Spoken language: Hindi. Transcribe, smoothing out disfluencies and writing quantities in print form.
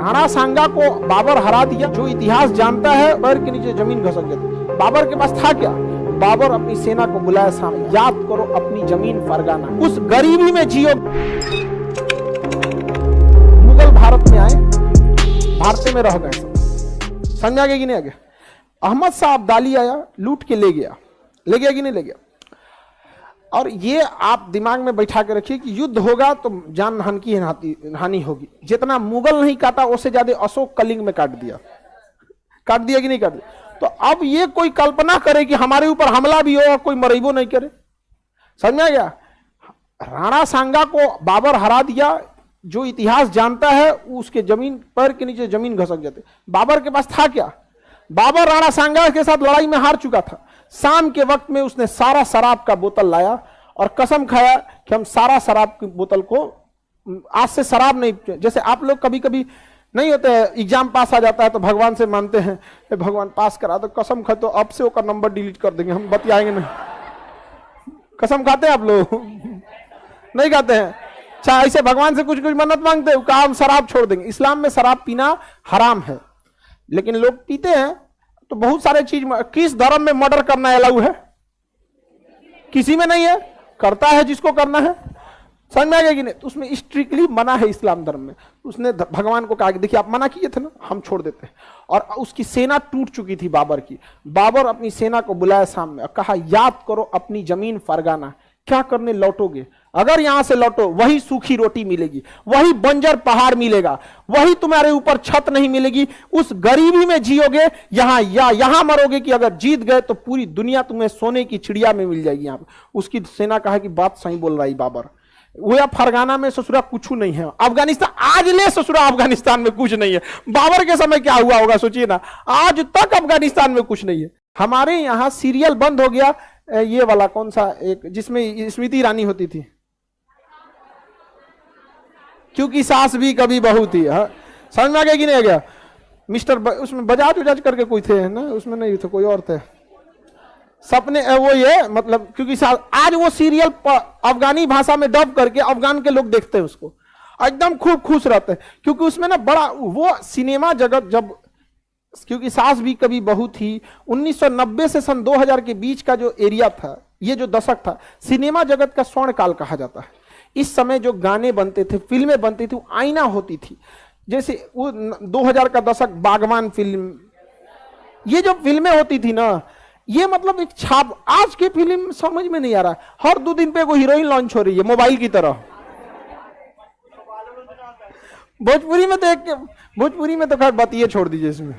राणा सांगा को बाबर हरा दिया। जो इतिहास जानता है पैर के नीचे जमीन घसक जाती। बाबर के पास था क्या? बाबर अपनी सेना को बुलाया सामने, याद करो अपनी जमीन फरगाना, उस गरीबी में जियो। मुगल भारत में आए, भारत में रह गए सब, समझ आ गया कि नहीं आ गया? अहमद शाह अब्दाली आया, लूट के ले गया कि नहीं ले गया? और ये आप दिमाग में बैठा के रखिए कि युद्ध होगा तो जान की हानि होगी। जितना मुगल नहीं काटा उससे ज्यादा अशोक कलिंग में काट दिया कि नहीं काट दिया? तो अब ये कोई कल्पना करे कि हमारे ऊपर हमला भी हो और कोई मरेबो नहीं करे। समझ में आ गया? राणा सांगा को बाबर हरा दिया। जो इतिहास जानता है उसके जमीन पैर के नीचे जमीन घसक जाते। बाबर के पास था क्या? बाबर राणा सांगा के साथ लड़ाई में हार चुका था। शाम के वक्त में उसने सारा शराब का बोतल लाया और कसम खाया कि हम सारा शराब की बोतल को आज से शराब नहीं। जैसे आप लोग कभी कभी नहीं होते हैं, एग्जाम पास आ जाता है तो भगवान से मानते हैं भगवान पास करा दो, कसम खा तो अब से उसका नंबर डिलीट कर देंगे, हम बतियाएंगे नहीं। कसम खाते हैं आप लोग? नहीं खाते हैं? अच्छा, ऐसे भगवान से कुछ मन्नत मांगते हैं, कहा हम शराब छोड़ देंगे। इस्लाम में शराब पीना हराम है, लेकिन लोग पीते हैं। तो बहुत सारे चीज, किस धर्म में मर्डर करना अलाउ है? किसी में नहीं है। करता है जिसको करना है। समझ में आ गया कि नहीं? तो उसमें स्ट्रिक्टली मना है इस्लाम धर्म में। उसने भगवान को कहा कि देखिए आप मना किए थे ना, हम छोड़ देते हैं। और उसकी सेना टूट चुकी थी बाबर की। बाबर अपनी सेना को बुलाया सामने और कहा याद करो अपनी जमीन फरगाना, क्या करने लौटोगे? अगर यहां से लौटो वही सूखी रोटी मिलेगी, वही बंजर पहाड़ मिलेगा, वही तुम्हारे ऊपर छत नहीं मिलेगी, उस गरीबी में जियोगे यहां, या यहां मरोगे कि अगर जीत गए तो पूरी दुनिया तुम्हें सोने की चिड़िया में मिल जाएगी। यहां उसकी सेना कहा कि बात सही बोल रहा है बाबर। वो या फरगाना में ससुरा कुछ नहीं है। अफगानिस्तान आज ले ससुरा अफगानिस्तान में कुछ नहीं है। बाबर के समय क्या हुआ होगा सोचिए ना, आज तक अफगानिस्तान में कुछ नहीं है। हमारे यहां सीरियल बंद हो गया, ये वाला कौन सा एक जिसमें स्मृति ईरानी होती थी, क्योंकि सास भी कभी बहू थी। समझ में आ गया कि नहीं आ गया? मिस्टर उसमें बजाज उजाज करके कोई थे ना, उसमें नहीं थे, कोई और थे। सपने वो ये मतलब, क्योंकि आज वो सीरियल अफगानी भाषा में डब करके अफगान के लोग देखते हैं उसको, एकदम खूब खुश रहते हैं। क्योंकि उसमें ना बड़ा वो सिनेमा जगत जब, क्योंकि सास भी कभी बहू थी, 1990 से सन 2000 के बीच का जो एरिया था, ये जो दशक था, सिनेमा जगत का स्वर्ण काल कहा जाता है। इस समय जो गाने बनते थे, फिल्में बनती थी, वो आईना होती थी। जैसे वो 2000 का दशक, बागवान फिल्म, ये जो फिल्में होती थी ना, ये मतलब एक छाप। आज के फिल्म समझ में नहीं आ रहा, हर 2 दिन पे कोई हीरोइन लॉन्च हो रही है मोबाइल की तरह। भोजपुरी में तो खैर बात ये छोड़ दीजिए इसमें।